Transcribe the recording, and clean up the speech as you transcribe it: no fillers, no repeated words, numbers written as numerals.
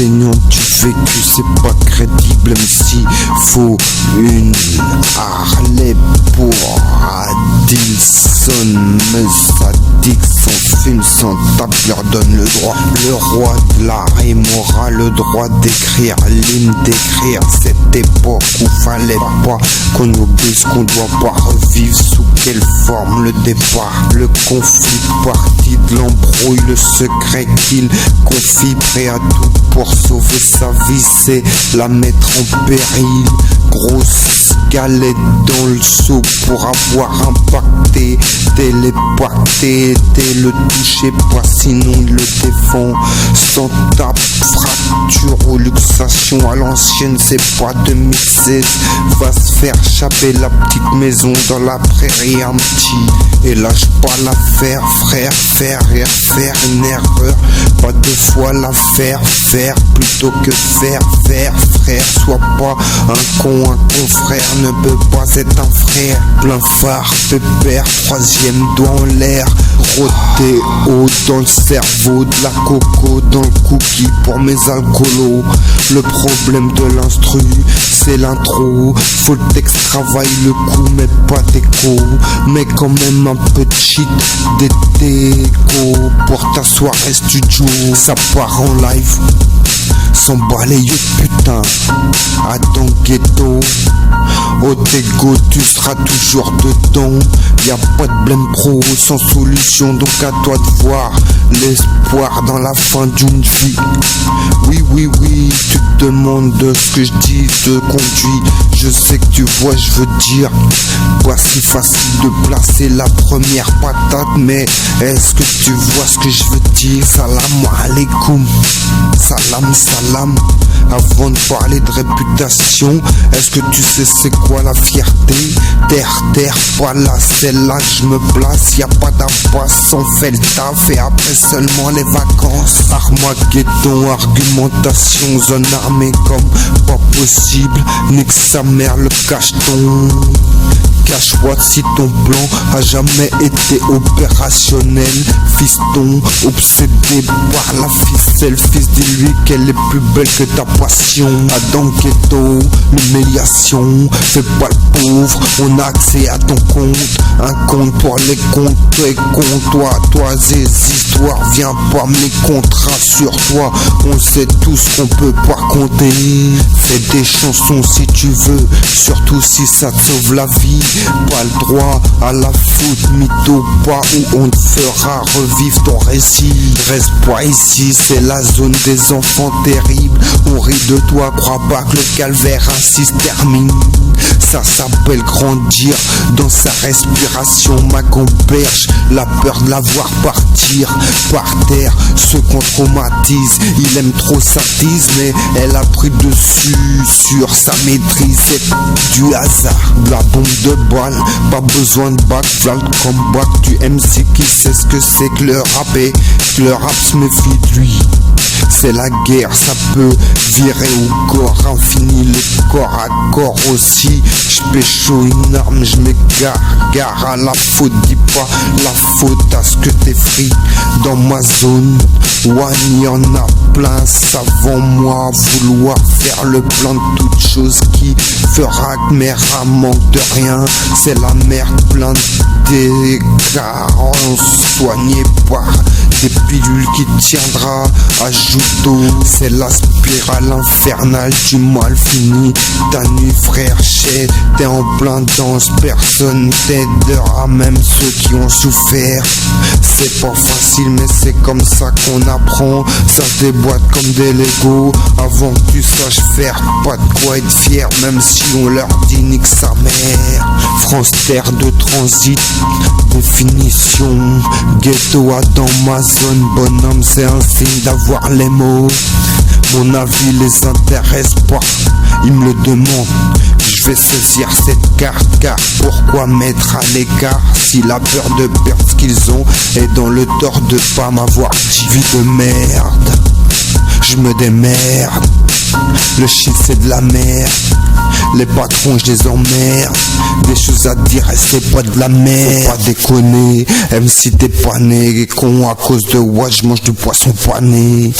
enseignant du vécu, c'est pas crédible, même si faut une Harley pour Adilson. Mais ça dit que son film sans tape leur donne le droit. Le roi de la rime aura le droit d'écrire l'hymne, d'écrire cette époque où fallait pas qu'on oublie ce qu'on doit pas revivre. Sous quelle forme le départ, le conflit parti de l'embrouille, le secret qu'il confie, prêt à tout pour sauver sa vie, c'est la mettre en péril. Grosse galette dans le seau pour avoir impacté, télépacté, le toucher pas sinon il le défend. Sans tape, fracture ou luxation à l'ancienne, c'est pas 2016. Va se faire chaper la petite maison dans la prairie un petit. Et lâche pas l'affaire, frère, faire et refaire une erreur. Pas deux fois la faire plutôt que faire, frère. Sois pas un con, un confrère ne peut pas être un frère. Plein phare, pépère, troisième doigt en l'air. Roté haut dans le cerveau, de la coco dans le cookie pour mes alcoolos. Le problème de l'instru, c'est l'intro. Faut le texte travaille le coup, mais pas d'écho. Mais quand même un peu de shit, des déco pour ta soirée studio. Ça part en live, sans balayer putain. À ton ghetto, au Tego tu seras toujours dedans. Y'a pas de blême pro sans solution, donc à toi de voir l'espoir dans la fin d'une vie. Oui, tu te demandes de ce que je dis, te conduis. Je sais que tu vois, je veux dire, pas si facile de placer la première patate, mais est-ce que tu vois ce que je veux dire? Salam alaikum, salam. Avant de parler de réputation, est-ce que tu sais c'est quoi la fierté? Terre, pas là, c'est là que je me place. Y'a pas d'impasse, on fait le taf et après seulement les vacances. Armageddon, argumentation, zone armée comme pas possible. Nique sa mère le cacheton. Cache-toi si ton plan a jamais été opérationnel. Fiston, obsédé par la ficelle. Fils, dis-lui qu'elle est plus belle que ta passion. Adam Ghetto, l'humiliation. Fais pas le pauvre, on a accès à ton compte. Un compte pour les comptes et compte toi ces histoires. Viens pas me les contrats sur toi. On sait tous qu'on peut pas compter. Fais des chansons si tu veux, surtout si ça te sauve la vie. Pas le droit à la foot, mytho pas, où on te fera revivre ton récit. Reste pas ici, c'est la zone des enfants terribles. On rit de toi, crois pas que le calvaire ainsi se termine. Ça s'appelle grandir dans sa respiration. Ma gamberge, la peur de la voir partir par terre, ce qu'on traumatise. Il aime trop sa tise, mais elle a pris dessus sur sa maîtrise. C'est du hasard, de la bombe de balle. Pas besoin de bac, v'là le combat du MC qui sait ce que c'est que le rap et que le rap se méfie de lui. C'est la guerre, ça peut virer au corps infini, le corps à corps aussi. J'pécho une arme, j'm'égare, gare à la faute, dis pas la faute à ce que t'es free dans ma zone. One, y'en a plein, savant moi, vouloir faire le plan de toutes choses qui fera que mes rats manquent de rien. C'est la merde plein de carences soignées par des pilules qui tiendra à Judo. C'est la spirale infernale du mal fini. Ta nuit frère, t'es en plein danse, personne t'aidera, même ceux qui ont souffert. C'est pas facile mais c'est comme ça qu'on apprend. Ça se déboîte comme des Legos avant que tu saches faire. Pas de quoi être fier même si on leur dit nique sa mère. France terre de transit, définition. Ghetto a dans ma zone, bonhomme c'est un signe d'avoir les mots. Mon avis les intéresse pas, ils me le demandent. Je vais saisir cette carte car pourquoi mettre à l'écart si la peur de perdre ce qu'ils ont est dans le tort de pas m'avoir dit. Vie de merde, je me démerde. Le shit c'est de la merde. Les patrons je les emmerde. Des choses à dire et c'est pas de la merde. Faut pas déconner, même si t'es pas né con à cause de what je mange du poisson pané.